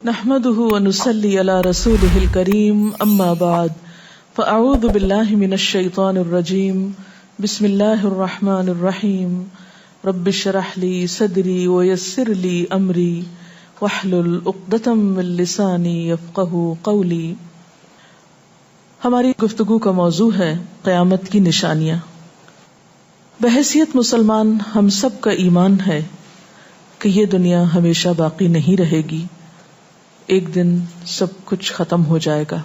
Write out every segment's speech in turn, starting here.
نحمده ونصلي على رسوله الكريم اما بعد فاعوذ بالله من الشيطان الرجيم بسم الله الرحمن الرحيم رب اشرح لي صدري ويسر لي امري واحلل عقدة من لساني يفقهوا قولي. ہماری گفتگو کا موضوع ہے قیامت کی نشانیاں. بحیثیت مسلمان ہم سب کا ایمان ہے کہ یہ دنیا ہمیشہ باقی نہیں رہے گی، ایک دن سب کچھ ختم ہو جائے گا،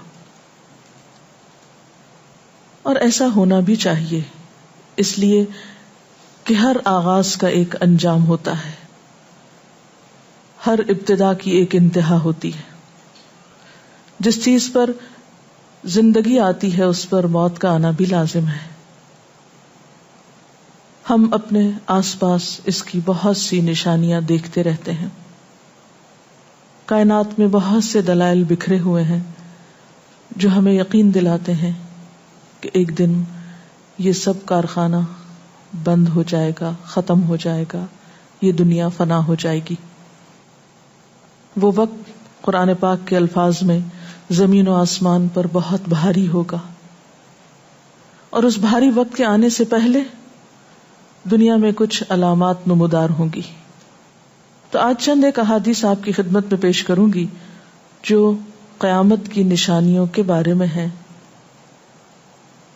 اور ایسا ہونا بھی چاہیے، اس لیے کہ ہر آغاز کا ایک انجام ہوتا ہے، ہر ابتدا کی ایک انتہا ہوتی ہے. جس چیز پر زندگی آتی ہے اس پر موت کا آنا بھی لازم ہے. ہم اپنے آس پاس اس کی بہت سی نشانیاں دیکھتے رہتے ہیں. کائنات میں بہت سے دلائل بکھرے ہوئے ہیں جو ہمیں یقین دلاتے ہیں کہ ایک دن یہ سب کارخانہ بند ہو جائے گا، ختم ہو جائے گا، یہ دنیا فنا ہو جائے گی. وہ وقت قرآن پاک کے الفاظ میں زمین و آسمان پر بہت بھاری ہوگا، اور اس بھاری وقت کے آنے سے پہلے دنیا میں کچھ علامات نمودار ہوں گی. تو آج چند ایک احادیث آپ کی خدمت میں پیش کروں گی جو قیامت کی نشانیوں کے بارے میں ہیں.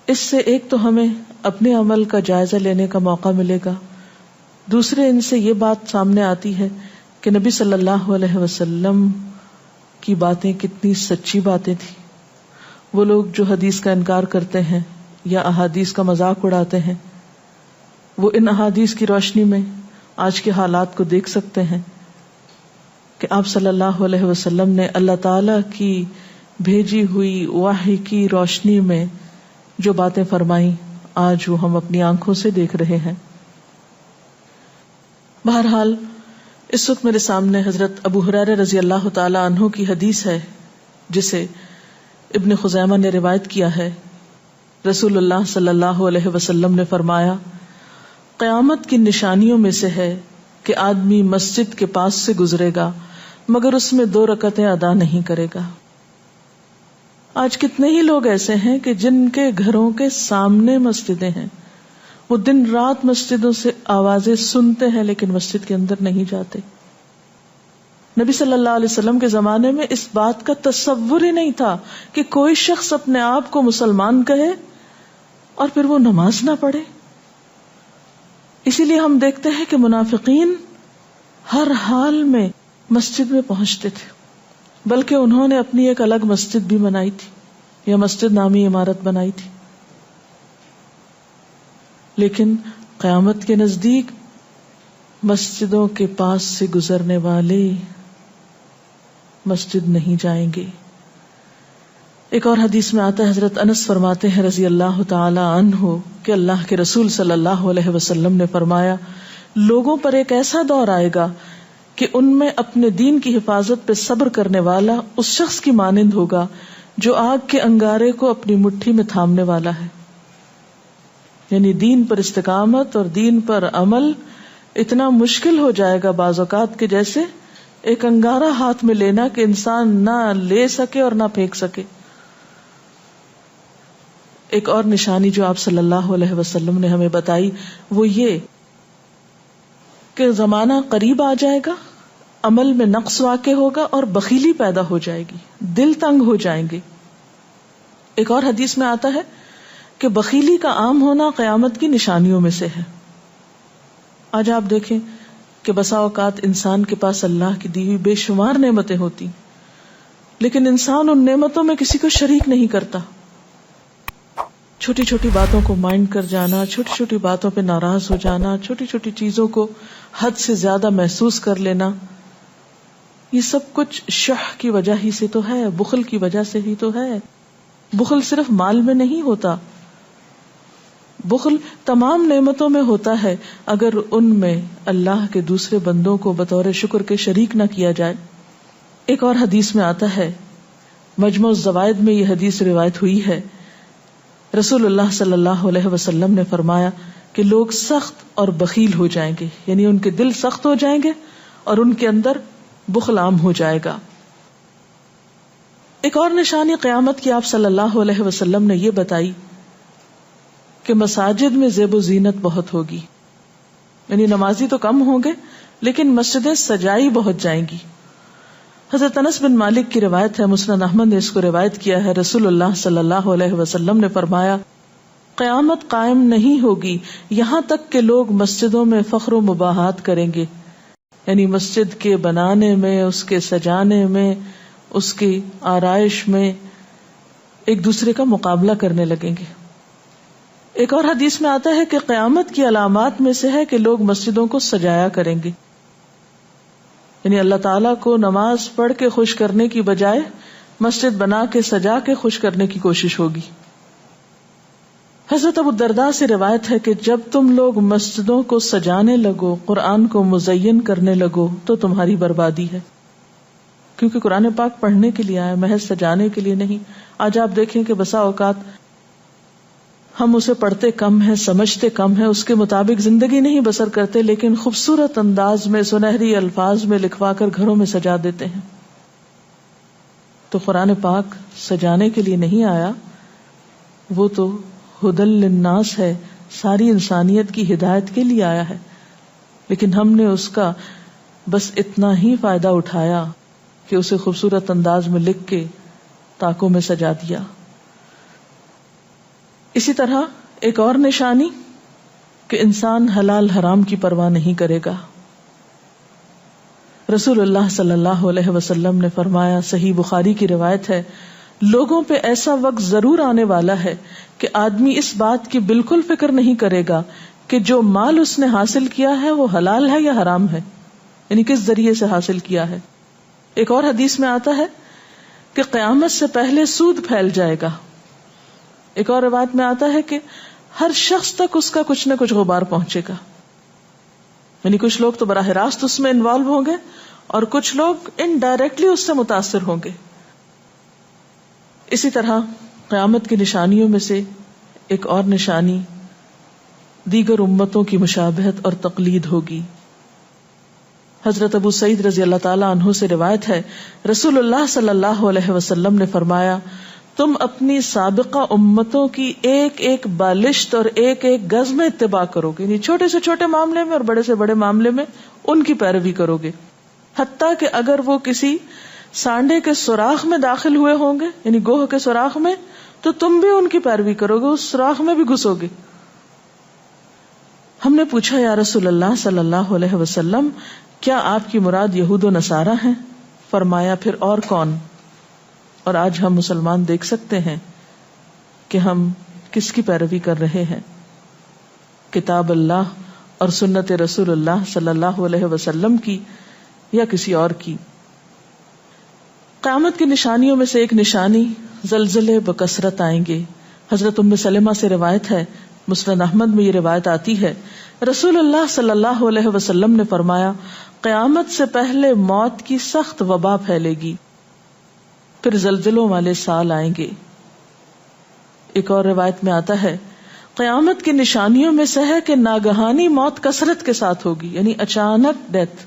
اس سے ایک تو ہمیں اپنے عمل کا جائزہ لینے کا موقع ملے گا، دوسرے ان سے یہ بات سامنے آتی ہے کہ نبی صلی اللہ علیہ وسلم کی باتیں کتنی سچی باتیں تھیں. وہ لوگ جو حدیث کا انکار کرتے ہیں یا احادیث کا مذاق اڑاتے ہیں، وہ ان احادیث کی روشنی میں آج کے حالات کو دیکھ سکتے ہیں کہ آپ صلی اللہ علیہ وسلم نے اللہ تعالی کی بھیجی ہوئی وحی کی روشنی میں جو باتیں فرمائیں آج وہ ہم اپنی آنکھوں سے دیکھ رہے ہیں. بہرحال اس وقت میرے سامنے حضرت ابو ہریرہ رضی اللہ تعالی عنہ کی حدیث ہے جسے ابن خزیمہ نے روایت کیا ہے. رسول اللہ صلی اللہ علیہ وسلم نے فرمایا، قیامت کی نشانیوں میں سے ہے کہ آدمی مسجد کے پاس سے گزرے گا مگر اس میں 2 رکعتیں ادا نہیں کرے گا. آج کتنے ہی لوگ ایسے ہیں کہ جن کے گھروں کے سامنے مسجدیں ہیں، وہ دن رات مسجدوں سے آوازیں سنتے ہیں لیکن مسجد کے اندر نہیں جاتے. نبی صلی اللہ علیہ وسلم کے زمانے میں اس بات کا تصور ہی نہیں تھا کہ کوئی شخص اپنے آپ کو مسلمان کہے اور پھر وہ نماز نہ پڑھے. اسی لیے ہم دیکھتے ہیں کہ منافقین ہر حال میں مسجد میں پہنچتے تھے، بلکہ انہوں نے اپنی ایک الگ مسجد بھی بنائی تھی یا مسجد نامی عمارت بنائی تھی. لیکن قیامت کے نزدیک مسجدوں کے پاس سے گزرنے والے مسجد نہیں جائیں گے. ایک اور حدیث میں آتا ہے، حضرت انس فرماتے ہیں رضی اللہ تعالی عنہ کہ اللہ کے رسول صلی اللہ علیہ وسلم نے فرمایا، لوگوں پر ایک ایسا دور آئے گا کہ ان میں اپنے دین کی حفاظت پہ صبر کرنے والا اس شخص کی مانند ہوگا جو آگ کے انگارے کو اپنی مٹھی میں تھامنے والا ہے. یعنی دین پر استقامت اور دین پر عمل اتنا مشکل ہو جائے گا بعض اوقات کہ جیسے ایک انگارہ ہاتھ میں لینا کہ انسان نہ لے سکے اور نہ پھینک سکے. ایک اور نشانی جو آپ صلی اللہ علیہ وسلم نے ہمیں بتائی وہ یہ کہ زمانہ قریب آ جائے گا، عمل میں نقص واقع ہوگا اور بخیلی پیدا ہو جائے گی، دل تنگ ہو جائیں گے. ایک اور حدیث میں آتا ہے کہ بخیلی کا عام ہونا قیامت کی نشانیوں میں سے ہے. آج آپ دیکھیں کہ بسا اوقات انسان کے پاس اللہ کی دی ہوئی بے شمار نعمتیں ہوتی لیکن انسان ان نعمتوں میں کسی کو شریک نہیں کرتا. چھوٹی چھوٹی باتوں کو مائنڈ کر جانا، چھوٹی چھوٹی باتوں پہ ناراض ہو جانا، چھوٹی چھوٹی چیزوں کو حد سے زیادہ محسوس کر لینا، یہ سب کچھ شح کی وجہ ہی سے تو ہے، بخل کی وجہ سے ہی تو ہے. بخل صرف مال میں نہیں ہوتا، بخل تمام نعمتوں میں ہوتا ہے اگر ان میں اللہ کے دوسرے بندوں کو بطور شکر کے شریک نہ کیا جائے. ایک اور حدیث میں آتا ہے، مجموع الزوائد میں یہ حدیث روایت ہوئی ہے، رسول اللہ صلی اللہ علیہ وسلم نے فرمایا کہ لوگ سخت اور بخیل ہو جائیں گے، یعنی ان کے دل سخت ہو جائیں گے اور ان کے اندر بخل عام ہو جائے گا. ایک اور نشانی قیامت کی آپ صلی اللہ علیہ وسلم نے یہ بتائی کہ مساجد میں زیب و زینت بہت ہوگی، یعنی نمازی تو کم ہوں گے لیکن مسجدیں سجائی بہت جائیں گی. حضرت انس بن مالک کی روایت ہے، مسند احمد نے اس کو روایت کیا ہے، رسول اللہ صلی اللہ علیہ وسلم نے فرمایا قیامت قائم نہیں ہوگی یہاں تک کہ لوگ مسجدوں میں فخر و مباحات کریں گے، یعنی مسجد کے بنانے میں، اس کے سجانے میں، اس کی آرائش میں ایک دوسرے کا مقابلہ کرنے لگیں گے. ایک اور حدیث میں آتا ہے کہ قیامت کی علامات میں سے ہے کہ لوگ مسجدوں کو سجایا کریں گے، یعنی اللہ تعالیٰ کو نماز پڑھ کے خوش کرنے کی بجائے مسجد بنا کے سجا کے خوش کرنے کی کوشش ہوگی. حضرت ابو الدرداء سے روایت ہے کہ جب تم لوگ مسجدوں کو سجانے لگو، قرآن کو مزین کرنے لگو تو تمہاری بربادی ہے، کیونکہ قرآن پاک پڑھنے کے لیے آیا، محض سجانے کے لیے نہیں. آج آپ دیکھیں کہ بسا اوقات ہم اسے پڑھتے کم ہیں، سمجھتے کم ہیں، اس کے مطابق زندگی نہیں بسر کرتے، لیکن خوبصورت انداز میں سنہری الفاظ میں لکھوا کر گھروں میں سجا دیتے ہیں. تو قرآن پاک سجانے کے لیے نہیں آیا، وہ تو ہدی للناس ہے، ساری انسانیت کی ہدایت کے لیے آیا ہے، لیکن ہم نے اس کا بس اتنا ہی فائدہ اٹھایا کہ اسے خوبصورت انداز میں لکھ کے طاقوں میں سجا دیا. اسی طرح ایک اور نشانی کہ انسان حلال حرام کی پرواہ نہیں کرے گا. رسول اللہ صلی اللہ علیہ وسلم نے فرمایا، صحیح بخاری کی روایت ہے، لوگوں پہ ایسا وقت ضرور آنے والا ہے کہ آدمی اس بات کی بالکل فکر نہیں کرے گا کہ جو مال اس نے حاصل کیا ہے وہ حلال ہے یا حرام ہے، یعنی کس ذریعے سے حاصل کیا ہے. ایک اور حدیث میں آتا ہے کہ قیامت سے پہلے سود پھیل جائے گا. ایک اور روایت میں آتا ہے کہ ہر شخص تک اس کا کچھ نہ کچھ غبار پہنچے گا، یعنی کچھ لوگ تو براہ راست اس میں انوالو ہوں گے اور کچھ لوگ انڈائریکٹلی اس سے متاثر ہوں گے. اسی طرح قیامت کی نشانیوں میں سے ایک اور نشانی دیگر امتوں کی مشابہت اور تقلید ہوگی. حضرت ابو سعید رضی اللہ تعالیٰ عنہ سے روایت ہے، رسول اللہ صلی اللہ علیہ وسلم نے فرمایا، تم اپنی سابقہ امتوں کی ایک ایک بالشت اور ایک ایک گز میں اتباع کرو گے، یعنی چھوٹے سے چھوٹے معاملے میں اور بڑے سے بڑے معاملے میں ان کی پیروی کرو گے، حتیٰ کہ اگر وہ کسی سانڈے کے سوراخ میں داخل ہوئے ہوں گے، یعنی گوہ کے سوراخ میں، تو تم بھی ان کی پیروی کرو گے، اس سوراخ میں بھی گھسو گے. ہم نے پوچھا، یا رسول اللہ صلی اللہ علیہ وسلم، کیا آپ کی مراد یہود و نصارہ ہیں؟ فرمایا، پھر اور کون؟ اور آج ہم مسلمان دیکھ سکتے ہیں کہ ہم کس کی پیروی کر رہے ہیں، کتاب اللہ اور سنت رسول اللہ صلی اللہ علیہ وسلم کی یا کسی اور کی. قیامت کی نشانیوں میں سے ایک نشانی زلزلے بکثرت آئیں گے. حضرت ام سلمہ سے روایت ہے، مسند احمد میں یہ روایت آتی ہے، رسول اللہ صلی اللہ علیہ وسلم نے فرمایا، قیامت سے پہلے موت کی سخت وبا پھیلے گی، پھر زلزلوں والے سال آئیں گے. ایک اور روایت میں آتا ہے، قیامت کی نشانیوں میں سے ہے کہ ناگہانی موت کثرت کے ساتھ ہوگی، یعنی اچانک ڈیتھ،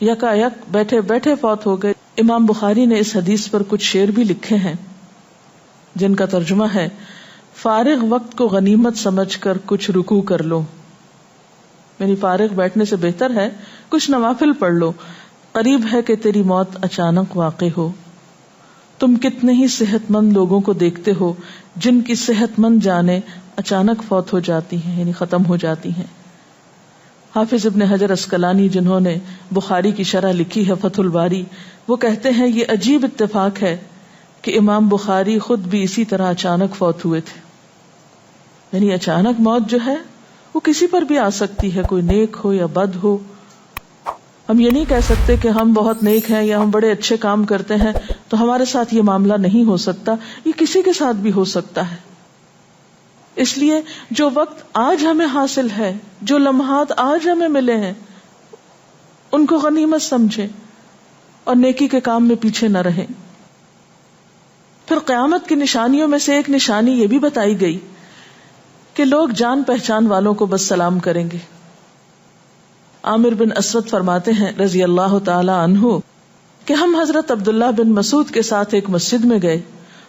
یکا یک بیٹھے بیٹھے فوت ہو گئے. امام بخاری نے اس حدیث پر کچھ شعر بھی لکھے ہیں جن کا ترجمہ ہے، فارغ وقت کو غنیمت سمجھ کر کچھ رکوع کر لو، یعنی فارغ بیٹھنے سے بہتر ہے کچھ نوافل پڑھ لو، قریب ہے کہ تیری موت اچانک واقع ہو. تم کتنے ہی صحت مند لوگوں کو دیکھتے ہو جن کی صحت مند جانیں اچانک فوت ہو جاتی ہیں، یعنی ختم ہو جاتی ہیں. حافظ ابن حجر عسقلانی جنہوں نے بخاری کی شرح لکھی ہے فتح الباری، وہ کہتے ہیں یہ عجیب اتفاق ہے کہ امام بخاری خود بھی اسی طرح اچانک فوت ہوئے تھے. یعنی اچانک موت جو ہے وہ کسی پر بھی آ سکتی ہے، کوئی نیک ہو یا بد ہو. ہم یہ نہیں کہہ سکتے کہ ہم بہت نیک ہیں یا ہم بڑے اچھے کام کرتے ہیں تو ہمارے ساتھ یہ معاملہ نہیں ہو سکتا، یہ کسی کے ساتھ بھی ہو سکتا ہے. اس لیے جو وقت آج ہمیں حاصل ہے، جو لمحات آج ہمیں ملے ہیں، ان کو غنیمت سمجھیں اور نیکی کے کام میں پیچھے نہ رہیں. پھر قیامت کی نشانیوں میں سے ایک نشانی یہ بھی بتائی گئی کہ لوگ جان پہچان والوں کو بس سلام کریں گے. عامر بن اسود فرماتے ہیں رضی اللہ تعالی عنہ کہ ہم حضرت عبداللہ بن مسعود کے ساتھ ایک مسجد میں گئے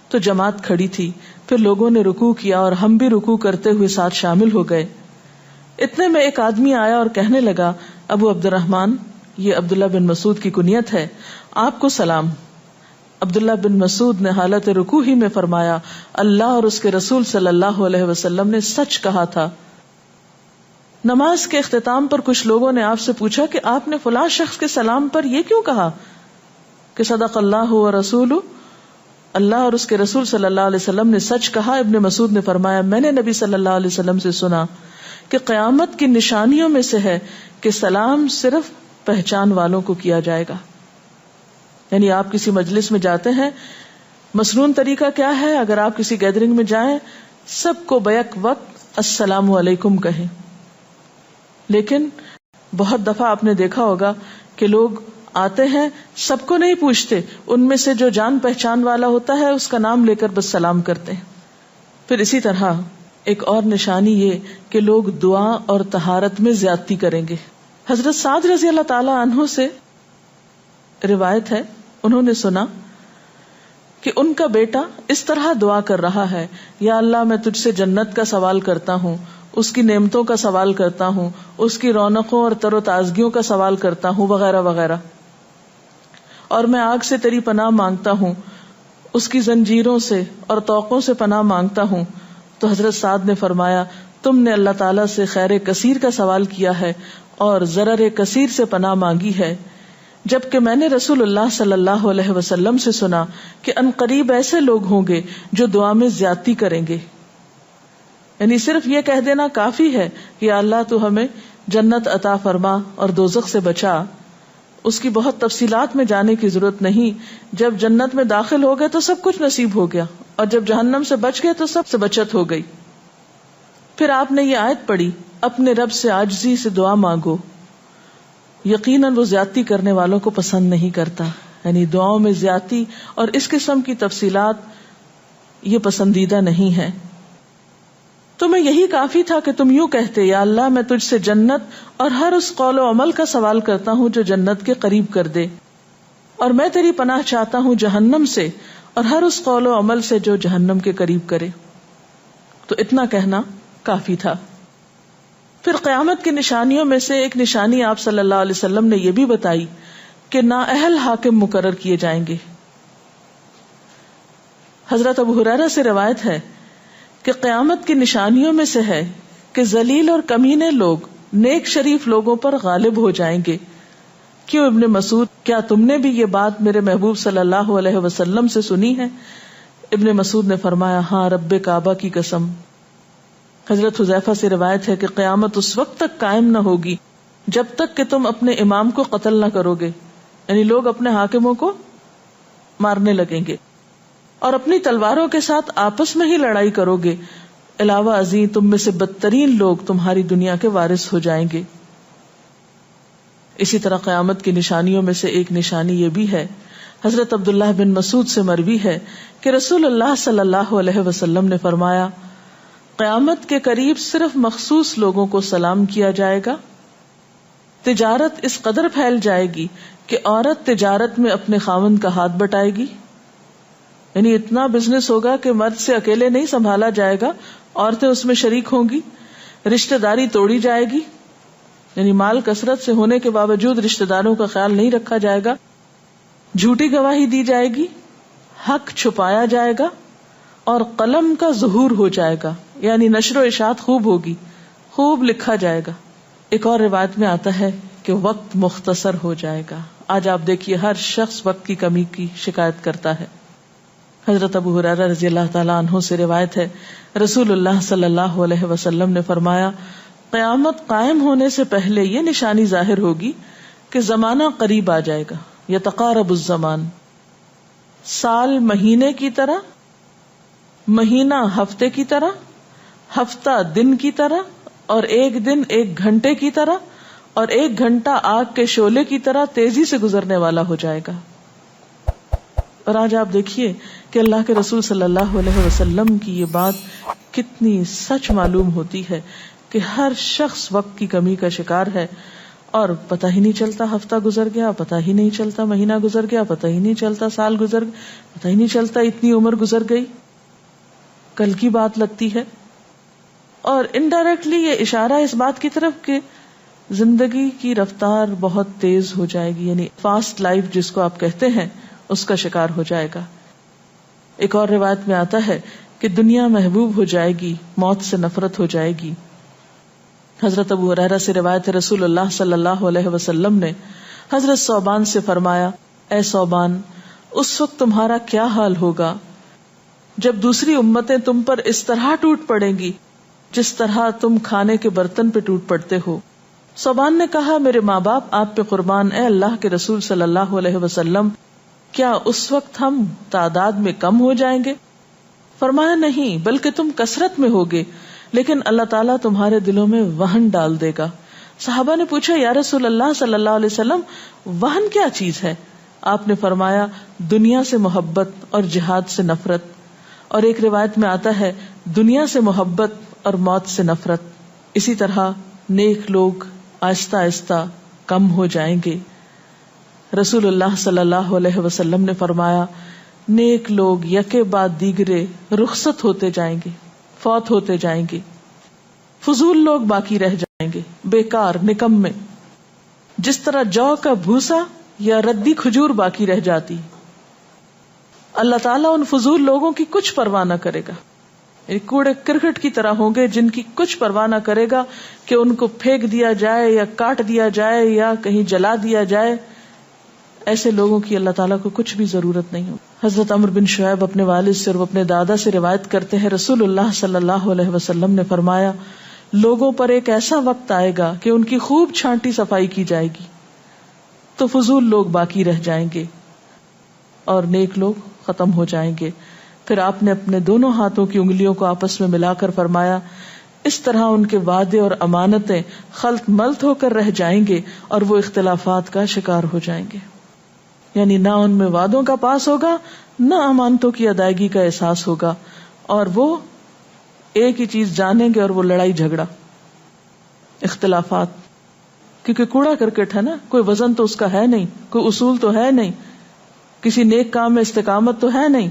تو جماعت کھڑی تھی، پھر لوگوں نے رکوع کیا اور ہم بھی رکوع کرتے ہوئے ساتھ شامل ہو گئے۔ اتنے میں ایک آدمی آیا اور کہنے لگا، ابو عبد الرحمن، یہ عبداللہ بن مسعود کی کنیت ہے، آپ کو سلام۔ عبداللہ بن مسعود نے حالت رکوع ہی میں فرمایا، اللہ اور اس کے رسول صلی اللہ علیہ وسلم نے سچ کہا تھا۔ نماز کے اختتام پر کچھ لوگوں نے آپ سے پوچھا کہ آپ نے فلاں شخص کے سلام پر یہ کیوں کہا کہ صدق اللہ و رسول، اللہ اور اس کے رسول صلی اللہ علیہ وسلم نے سچ کہا۔ ابن مسعود نے فرمایا، میں نے نبی صلی اللہ علیہ وسلم سے سنا کہ قیامت کی نشانیوں میں سے ہے کہ سلام صرف پہچان والوں کو کیا جائے گا۔ یعنی آپ کسی مجلس میں جاتے ہیں، مسنون طریقہ کیا ہے، اگر آپ کسی گیدرنگ میں جائیں سب کو بیک وقت السلام علیکم کہیں، لیکن بہت دفعہ آپ نے دیکھا ہوگا کہ لوگ آتے ہیں سب کو نہیں پوچھتے، ان میں سے جو جان پہچان والا ہوتا ہے اس کا نام لے کر بس سلام کرتے ہیں۔ پھر اسی طرح ایک اور نشانی یہ کہ لوگ دعا اور طہارت میں زیادتی کریں گے۔ حضرت سعد رضی اللہ تعالی عنہ سے روایت ہے، انہوں نے سنا کہ ان کا بیٹا اس طرح دعا کر رہا ہے، یا اللہ میں تجھ سے جنت کا سوال کرتا ہوں، اس کی نعمتوں کا سوال کرتا ہوں، اس کی رونقوں اور تر و تازگیوں کا سوال کرتا ہوں، وغیرہ وغیرہ، اور میں آگ سے تیری پناہ مانگتا ہوں، اس کی زنجیروں سے اور طوقوں سے پناہ مانگتا ہوں۔ تو حضرت سعد نے فرمایا، تم نے اللہ تعالیٰ سے خیر کثیر کا سوال کیا ہے اور ضرر کثیر سے پناہ مانگی ہے، جبکہ میں نے رسول اللہ صلی اللہ علیہ وسلم سے سنا کہ ان قریب ایسے لوگ ہوں گے جو دعا میں زیادتی کریں گے۔ یعنی صرف یہ کہہ دینا کافی ہے کہ یا اللہ تو ہمیں جنت عطا فرما اور دوزخ سے بچا، اس کی بہت تفصیلات میں جانے کی ضرورت نہیں۔ جب جنت میں داخل ہو گئے تو سب کچھ نصیب ہو گیا، اور جب جہنم سے بچ گئے تو سب سے بچت ہو گئی۔ پھر آپ نے یہ آیت پڑھی، اپنے رب سے عاجزی سے دعا مانگو، یقیناً وہ زیادتی کرنے والوں کو پسند نہیں کرتا۔ یعنی دعاؤں میں زیادتی اور اس قسم کی تفصیلات یہ پسندیدہ نہیں ہے۔ تمہیں یہی کافی تھا کہ تم یوں کہتے، یا اللہ میں تجھ سے جنت اور ہر اس قول و عمل کا سوال کرتا ہوں جو جنت کے قریب کر دے، اور میں تیری پناہ چاہتا ہوں جہنم سے اور ہر اس قول و عمل سے جو جہنم کے قریب کرے۔ تو اتنا کہنا کافی تھا۔ پھر قیامت کی نشانیوں میں سے ایک نشانی آپ صلی اللہ علیہ وسلم نے یہ بھی بتائی کہ نااہل حاکم مقرر کیے جائیں گے۔ حضرت ابو ہریرہ سے روایت ہے کہ قیامت کی نشانیوں میں سے ہے کہ ذلیل اور کمینے لوگ نیک شریف لوگوں پر غالب ہو جائیں گے۔ کیوں ابن مسعود، کیا تم نے بھی یہ بات میرے محبوب صلی اللہ علیہ وسلم سے سنی ہے؟ ابن مسعود نے فرمایا، ہاں رب کعبہ کی قسم۔ حضرت حذیفہ سے روایت ہے کہ قیامت اس وقت تک قائم نہ ہوگی جب تک کہ تم اپنے امام کو قتل نہ کرو گے، یعنی لوگ اپنے حاکموں کو مارنے لگیں گے اور اپنی تلواروں کے ساتھ آپس میں ہی لڑائی کرو گے، علاوہ ازیں تم میں سے بدترین لوگ تمہاری دنیا کے وارث ہو جائیں گے۔ اسی طرح قیامت کی نشانیوں میں سے ایک نشانی یہ بھی ہے، حضرت عبداللہ بن مسعود سے مروی ہے کہ رسول اللہ صلی اللہ علیہ وسلم نے فرمایا، قیامت کے قریب صرف مخصوص لوگوں کو سلام کیا جائے گا۔ تجارت اس قدر پھیل جائے گی کہ عورت تجارت میں اپنے خاوند کا ہاتھ بٹائے گی، یعنی اتنا بزنس ہوگا کہ مرد سے اکیلے نہیں سنبھالا جائے گا، عورتیں اس میں شریک ہوں گی، رشتہ داری توڑی جائے گی، یعنی مال کثرت سے ہونے کے باوجود رشتہ داروں کا خیال نہیں رکھا جائے گا، جھوٹی گواہی دی جائے گی، حق چھپایا جائے گا، اور قلم کا ظہور ہو جائے گا، یعنی نشر و اشاعت خوب ہوگی، خوب لکھا جائے گا۔ ایک اور روایت میں آتا ہے کہ وقت مختصر ہو جائے گا۔ آج آپ دیکھیے ہر شخص وقت کی کمی کی شکایت کرتا ہے۔ حضرت ابو ہریرہ رضی اللہ تعالیٰ عنہ سے روایت ہے، رسول اللہ صلی اللہ علیہ وسلم نے فرمایا، قیامت قائم ہونے سے پہلے یہ نشانی ظاہر ہوگی کہ زمانہ قریب آ جائے گا، یتقارب الزمان، سال مہینے کی طرح، مہینہ ہفتے کی طرح، ہفتہ دن کی طرح، اور ایک دن ایک گھنٹے کی طرح، اور ایک گھنٹہ آگ کے شعلے کی طرح تیزی سے گزرنے والا ہو جائے گا۔ اور آج آپ دیکھیے کہ اللہ کے رسول صلی اللہ علیہ وسلم کی یہ بات کتنی سچ معلوم ہوتی ہے کہ ہر شخص وقت کی کمی کا شکار ہے، اور پتہ ہی نہیں چلتا ہفتہ گزر گیا، پتہ ہی نہیں چلتا مہینہ گزر گیا، پتہ ہی نہیں چلتا سال گزر گیا، پتہ ہی نہیں چلتا اتنی عمر گزر گئی، کل کی بات لگتی ہے. اور انڈائریکٹلی یہ اشارہ اس بات کی طرف کہ زندگی کی رفتار بہت تیز ہو جائے گی، یعنی فاسٹ لائف جس کو آپ کہتے ہیں اس کا شکار ہو جائے گا. ایک اور روایت میں آتا ہے کہ دنیا محبوب ہو جائے گی، موت سے نفرت ہو جائے گی. حضرت ابو ہریرہ سے روایت ہے رسول اللہ صلی اللہ علیہ وسلم نے حضرت ثوبان سے فرمایا، اے ثوبان، اس وقت تمہارا کیا حال ہوگا جب دوسری امتیں تم پر اس طرح ٹوٹ پڑیں گی جس طرح تم کھانے کے برتن پہ ٹوٹ پڑتے ہو. ثوبان نے کہا، میرے ماں باپ آپ پہ قربان، اے اللہ کے رسول صلی اللہ علیہ وسلم، کیا اس وقت ہم تعداد میں کم ہو جائیں گے؟ فرمایا، نہیں، بلکہ تم کثرت میں ہوگے، لیکن اللہ تعالیٰ تمہارے دلوں میں وہن ڈال دے گا. صحابہ نے پوچھا، یا رسول اللہ صلی اللہ علیہ وسلم، وہن کیا چیز ہے؟ آپ نے فرمایا، دنیا سے محبت اور جہاد سے نفرت. اور ایک روایت میں آتا ہے، دنیا سے محبت اور موت سے نفرت. اسی طرح نیک لوگ آہستہ آہستہ کم ہو جائیں گے. رسول اللہ صلی اللہ علیہ وسلم نے فرمایا، نیک لوگ یکے بعد دیگرے رخصت ہوتے جائیں گے، فوت ہوتے جائیں گے. فضول لوگ باقی رہ جائیں گے، بیکار، نکمے، جس طرح جو کا بھوسا یا ردی کھجور باقی رہ جاتی. اللہ تعالیٰ ان فضول لوگوں کی کچھ پرواہ نہ کرے گا، کوڑے کرکٹ کی طرح ہوں گے جن کی کچھ پرواہ نہ کرے گا کہ ان کو پھینک دیا جائے یا کاٹ دیا جائے یا کہیں جلا دیا جائے. ایسے لوگوں کی اللہ تعالیٰ کو کچھ بھی ضرورت نہیں ہو. حضرت عمرو بن شعیب اپنے والد سے اور اپنے دادا سے روایت کرتے ہیں، رسول اللہ صلی اللہ علیہ وسلم نے فرمایا، لوگوں پر ایک ایسا وقت آئے گا کہ ان کی خوب چھانٹی صفائی کی جائے گی تو فضول لوگ باقی رہ جائیں گے اور نیک لوگ ختم ہو جائیں گے. پھر آپ نے اپنے دونوں ہاتھوں کی انگلیوں کو آپس میں ملا کر فرمایا، اس طرح ان کے وعدے اور امانتیں خلط ملط ہو کر رہ جائیں گے اور وہ اختلافات کا شکار ہو جائیں گے. یعنی نہ ان میں وعدوں کا پاس ہوگا، نہ امانتوں کی ادائیگی کا احساس ہوگا، اور وہ ایک ہی چیز جانیں گے اور وہ لڑائی جھگڑا، اختلافات. کیونکہ کوڑا کرکٹ ہے نا، کوئی وزن تو اس کا ہے نہیں، کوئی اصول تو ہے نہیں، کسی نیک کام میں استقامت تو ہے نہیں،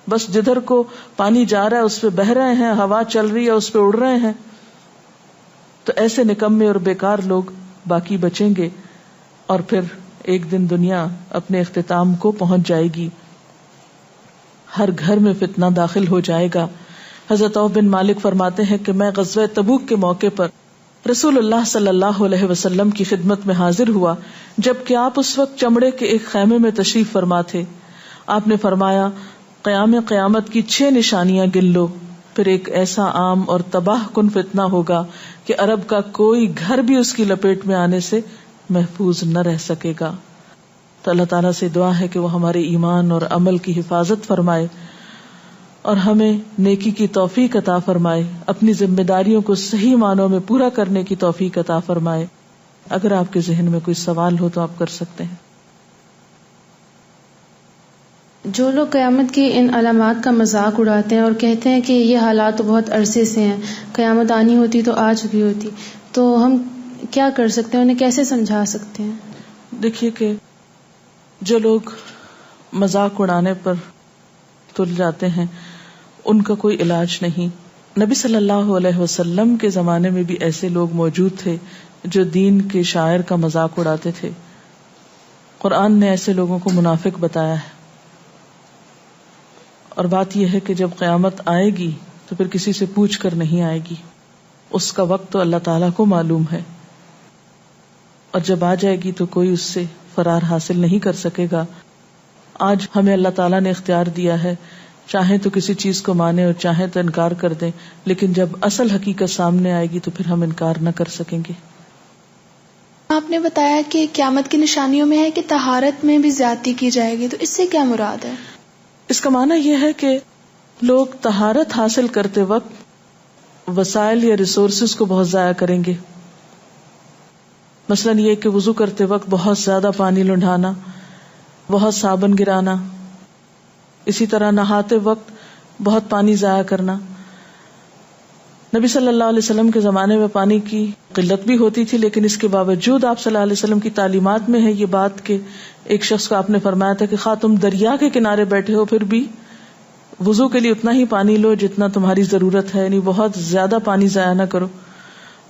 بس جدھر کو پانی جا رہا ہے اس پہ بہ رہے ہیں، ہوا چل رہی ہے اس پہ اڑ رہے ہیں. تو ایسے نکمے اور بیکار لوگ باقی بچیں گے اور پھر ایک دن دنیا اپنے اختتام کو پہنچ جائے گی. ہر گھر میں فتنہ داخل ہو جائے گا. حضرت عوف بن مالک فرماتے ہیں کہ میں غزوہ تبوک کے موقع پر رسول اللہ صلی اللہ علیہ وسلم کی خدمت میں حاضر ہوا جبکہ آپ اس وقت چمڑے کے ایک خیمے میں تشریف فرما تھے. آپ نے فرمایا، قیامت کی 6 نشانیاں گن لو، پھر ایک ایسا عام اور تباہ کن فتنہ ہوگا کہ عرب کا کوئی گھر بھی اس کی لپیٹ میں آنے سے محفوظ نہ رہ سکے گا. تو اللہ تعالیٰ سے دعا ہے کہ وہ ہمارے ایمان اور عمل کی حفاظت فرمائے اور ہمیں نیکی کی توفیق عطا فرمائے، اپنی ذمہ داریوں کو صحیح معنوں میں پورا کرنے کی توفیق عطا فرمائے. اگر آپ کے ذہن میں کوئی سوال ہو تو آپ کر سکتے ہیں. جو لوگ قیامت کی ان علامات کا مذاق اڑاتے ہیں اور کہتے ہیں کہ یہ حالات تو بہت عرصے سے ہیں، قیامت آنی ہوتی تو آ چکی ہوتی، تو ہم کیا کر سکتے ہیں، انہیں کیسے سمجھا سکتے ہیں؟ دیکھیے کہ جو لوگ مذاق اڑانے پر تل جاتے ہیں ان کا کوئی علاج نہیں. نبی صلی اللہ علیہ وسلم کے زمانے میں بھی ایسے لوگ موجود تھے جو دین کے شاعر کا مذاق اڑاتے تھے. قرآن نے ایسے لوگوں کو منافق بتایا ہے. اور بات یہ ہے کہ جب قیامت آئے گی تو پھر کسی سے پوچھ کر نہیں آئے گی، اس کا وقت تو اللہ تعالیٰ کو معلوم ہے، اور جب آ جائے گی تو کوئی اس سے فرار حاصل نہیں کر سکے گا. آج ہمیں اللہ تعالیٰ نے اختیار دیا ہے، چاہیں تو کسی چیز کو مانیں اور چاہیں تو انکار کر دیں، لیکن جب اصل حقیقت سامنے آئے گی تو پھر ہم انکار نہ کر سکیں گے. آپ نے بتایا کہ قیامت کی نشانیوں میں ہے کہ طہارت میں بھی زیادتی کی جائے گی، تو اس سے کیا مراد ہے؟ اس کا معنی یہ ہے کہ لوگ طہارت حاصل کرتے وقت وسائل یا ریسورسز کو بہت ضائع کریں گے. مثلاً یہ کہ وضو کرتے وقت بہت زیادہ پانی لنڈھانا، بہت صابن گرانا، اسی طرح نہاتے وقت بہت پانی ضائع کرنا. نبی صلی اللہ علیہ وسلم کے زمانے میں پانی کی قلت بھی ہوتی تھی، لیکن اس کے باوجود آپ صلی اللہ علیہ وسلم کی تعلیمات میں ہے یہ بات کہ ایک شخص کو آپ نے فرمایا تھا کہ خواہ تم دریا کے کنارے بیٹھے ہو پھر بھی وضو کے لیے اتنا ہی پانی لو جتنا تمہاری ضرورت ہے، یعنی بہت زیادہ پانی ضائع نہ کرو.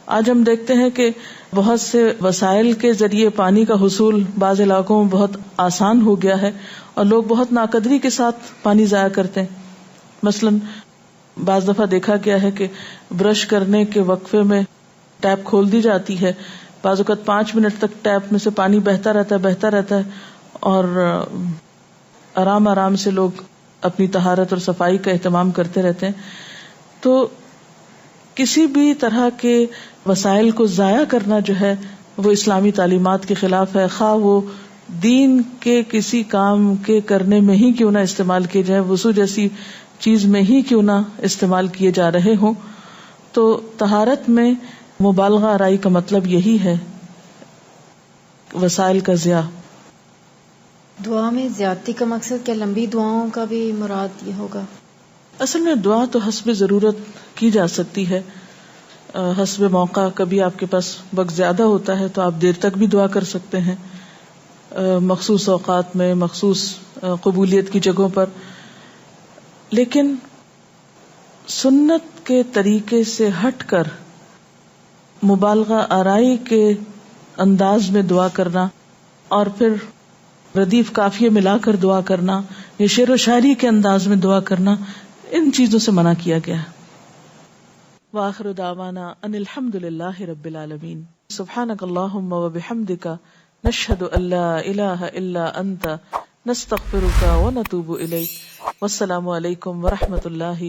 آج ہم دیکھتے ہیں کہ بہت سے وسائل کے ذریعے پانی کا حصول بعض علاقوں میں بہت آسان ہو گیا ہے اور لوگ بہت ناقدری کے ساتھ پانی ضائع کرتے ہیں. مثلاً بعض دفعہ دیکھا گیا ہے کہ برش کرنے کے وقفے میں ٹیپ کھول دی جاتی ہے، بعض اوقات 5 منٹ تک ٹیپ میں سے پانی بہتا رہتا ہے اور آرام آرام سے لوگ اپنی طہارت اور صفائی کا اہتمام کرتے رہتے ہیں. تو کسی بھی طرح کے وسائل کو ضائع کرنا جو ہے وہ اسلامی تعلیمات کے خلاف ہے، خواہ وہ دین کے کسی کام کے کرنے میں ہی کیوں نہ استعمال کیے جائیں، وضو جیسی چیز میں ہی کیوں نہ استعمال کیے جا رہے ہوں. تو طہارت میں مبالغہ آرائی کا مطلب یہی ہے، وسائل کا ضیاع. دعا میں زیادتی کا مقصد کیا لمبی دعاؤں کا بھی مراد یہ ہوگا؟ اصل میں دعا تو حسب ضرورت کی جا سکتی ہے، حسب موقع. کبھی آپ کے پاس وقت زیادہ ہوتا ہے تو آپ دیر تک بھی دعا کر سکتے ہیں، مخصوص اوقات میں، مخصوص قبولیت کی جگہوں پر. لیکن سنت کے طریقے سے ہٹ کر مبالغہ آرائی کے انداز میں دعا کرنا اور پھر ردیف قافیے ملا کر دعا کرنا یا شعر و شاعری کے انداز میں دعا کرنا، ان چیزوں سے منع کیا گیا. وآخر دعوانا ان الحمد للہ رب العالمین. سبحانک اللہم وبحمدک نشہد ان لا الہ الا انت نستغفرک ونتوب الیک. والسلام علیکم ورحمۃ اللہ